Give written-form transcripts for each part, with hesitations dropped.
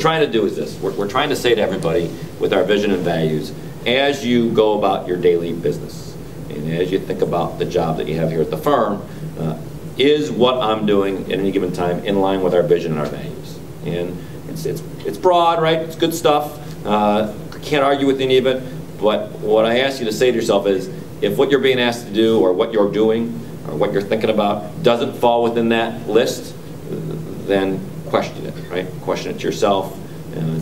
trying to do is this. We're trying to say to everybody with our vision and values, as you go about your daily business, and as you think about the job that you have here at the firm, is what I'm doing at any given time in line with our vision and our values? And it's broad, right? It's good stuff. Can't argue with any of it. But what I ask you to say to yourself is, if what you're being asked to do, or what you're doing, or what you're thinking about doesn't fall within that list, then question it, right? Question it to yourself,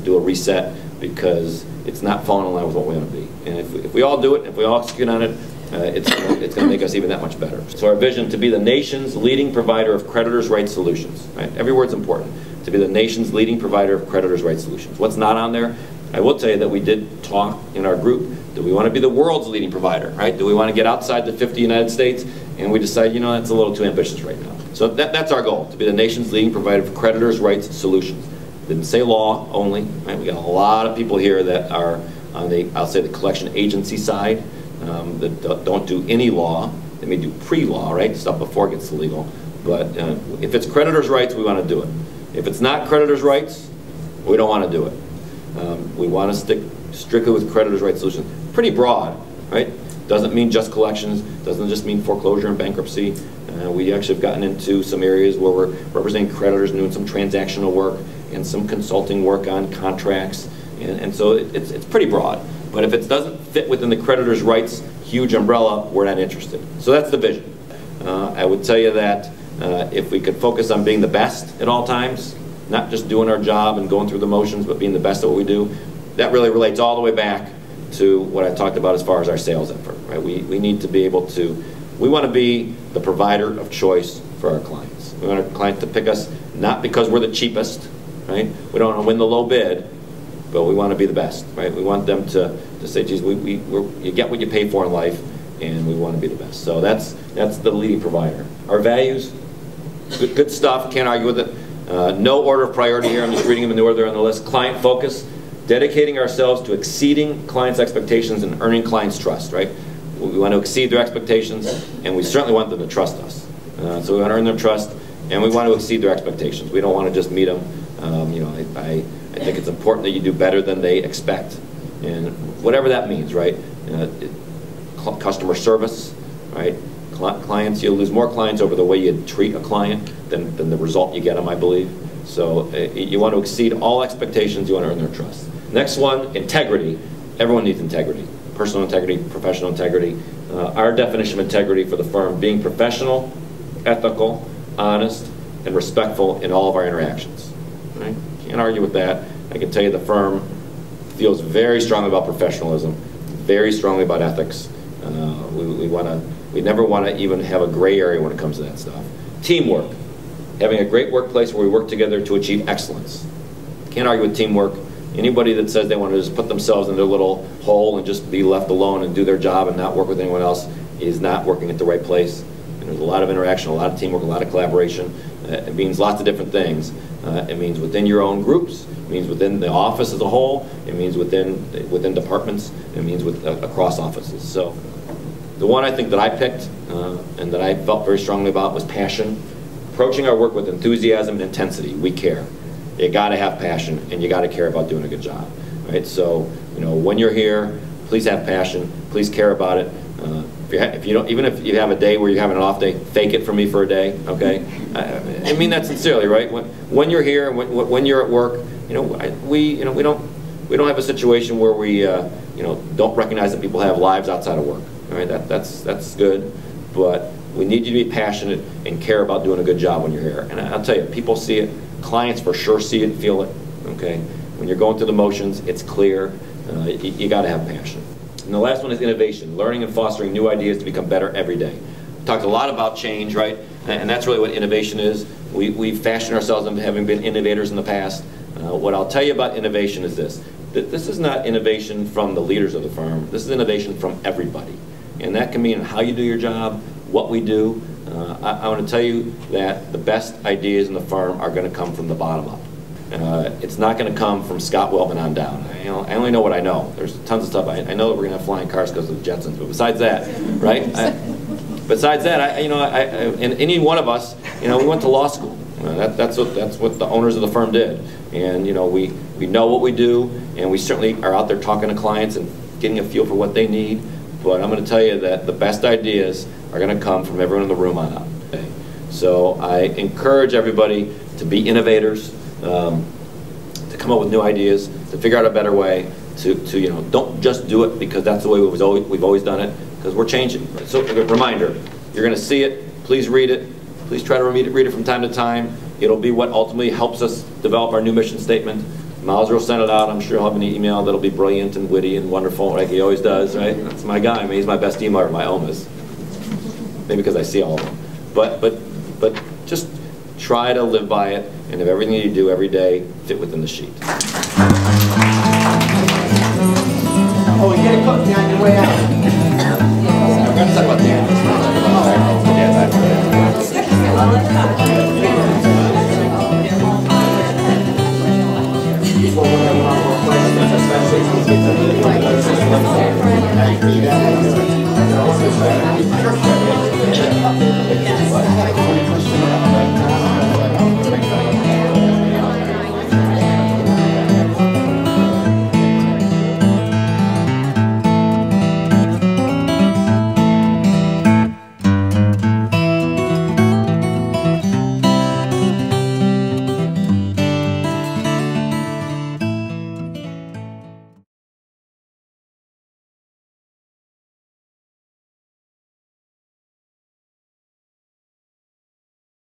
do a reset, because it's not falling in line with what we want to be. And if we all do it, if we all execute on it, it's going to make us even that much better. So our vision: to be the nation's leading provider of creditors' rights solutions. Right? Every word's important. To be the nation's leading provider of creditors' rights solutions. What's not on there? I will tell you that we did talk in our group. Do we want to be the world's leading provider? Right? Do we want to get outside the 50 United States? And we decided, you know, that's a little too ambitious right now. So that's our goal: to be the nation's leading provider of creditors' rights solutions. Didn't say law only. Right? We got a lot of people here that are on the, I'll say, the collection agency side, that don't do any law. They may do pre-law, right? Stuff before it gets illegal. But if it's creditors' rights, we want to do it. If it's not creditors' rights, we don't want to do it. We want to stick strictly with creditors' rights solutions. Pretty broad, right? Doesn't mean just collections. Doesn't just mean foreclosure and bankruptcy. We actually have gotten into some areas where we're representing creditors and doing some transactional work and some consulting work on contracts. And so it's pretty broad. But if it doesn't fit within the creditors' rights huge umbrella, we're not interested. So that's the vision. I would tell you that if we could focus on being the best at all times, not just doing our job and going through the motions, but being the best at what we do, that really relates all the way back to what I talked about as far as our sales effort. Right? We need to be able to, we want to be the provider of choice for our clients. We want our clients to pick us not because we're the cheapest, right? We don't want to win the low bid, but we want to be the best, right? We want them to say, geez, you get what you pay for in life, and we want to be the best. So that's the leading provider. Our values, good stuff, can't argue with it. No order of priority here, I'm just reading them in the order on the list. Client focus, dedicating ourselves to exceeding clients' expectations and earning clients' trust, right? We want to exceed their expectations, and we certainly want them to trust us. So we want to earn their trust, and we want to exceed their expectations. We don't want to just meet them. You know, I think it's important that you do better than they expect, and whatever that means, right? Customer service, right? Clients, you'll lose more clients over the way you treat a client than the result you get them, I believe. So you want to exceed all expectations. You want to earn their trust. Next one, integrity. Everyone needs integrity. Personal integrity, professional integrity. Our definition of integrity for the firm: being professional, ethical, honest, and respectful in all of our interactions. Right? Can't argue with that. I can tell you the firm feels very strongly about professionalism, very strongly about ethics. We never want to even have a gray area when it comes to that stuff. Teamwork. Having a great workplace where we work together to achieve excellence. Can't argue with teamwork. Anybody that says they want to just put themselves in their little hole and just be left alone and do their job and not work with anyone else is not working at the right place. And there's a lot of interaction, a lot of teamwork, a lot of collaboration. It means lots of different things. It means within your own groups. It means within the office as a whole. It means within departments. It means across offices. So the one I think that I picked and that I felt very strongly about was passion. Approaching our work with enthusiasm and intensity. We care. You got to have passion, and you got to care about doing a good job, right? So, you know, when you're here, please have passion. Please care about it. If you don't, even if you have a day where you're having an off day, fake it for me for a day, okay? I mean that sincerely, right? When you're here, when you're at work, you know, we don't have a situation where we, don't recognize that people have lives outside of work. All right, that's good, but we need you to be passionate and care about doing a good job when you're here. And I'll tell you, people see it. Clients for sure see it and feel it, okay? When you're going through the motions, it's clear. You got to have passion. And the last one is innovation, learning and fostering new ideas to become better every day. We talked a lot about change, right? And that's really what innovation is. We've fashioned ourselves into having been innovators in the past. What I'll tell you about innovation is this. This is not innovation from the leaders of the firm. This is innovation from everybody. And that can mean how you do your job, what we do. I want to tell you that the best ideas in the firm are going to come from the bottom up. It's not going to come from Scott Weltman on down. I only know what I know. There's tons of stuff. I know that we're going to have flying cars because of the Jetsons, but besides that, right? Besides that, and any one of us, we went to law school. That's what the owners of the firm did, and we We know what we do, and we certainly are out there talking to clients and getting a feel for what they need. But I'm going to tell you that the best ideas are going to come from everyone in the room on up. Okay? So I encourage everybody to be innovators, to come up with new ideas, to figure out a better way, to don't just do it because that's the way we've always done it, because we're changing. So a reminder, you're going to see it, please read it, please try to read it from time to time. It'll be what ultimately helps us develop our new mission statement. Mauser will send it out. I'm sure he'll have an email that'll be brilliant and witty and wonderful, like he always does, right? That's my guy. I mean, he's my best emailer, my almost. Maybe because I see all of them. But just try to live by it, and have everything you do every day fit within the sheet. Oh, you get a cookie on your way out. We're going to talk about Dan.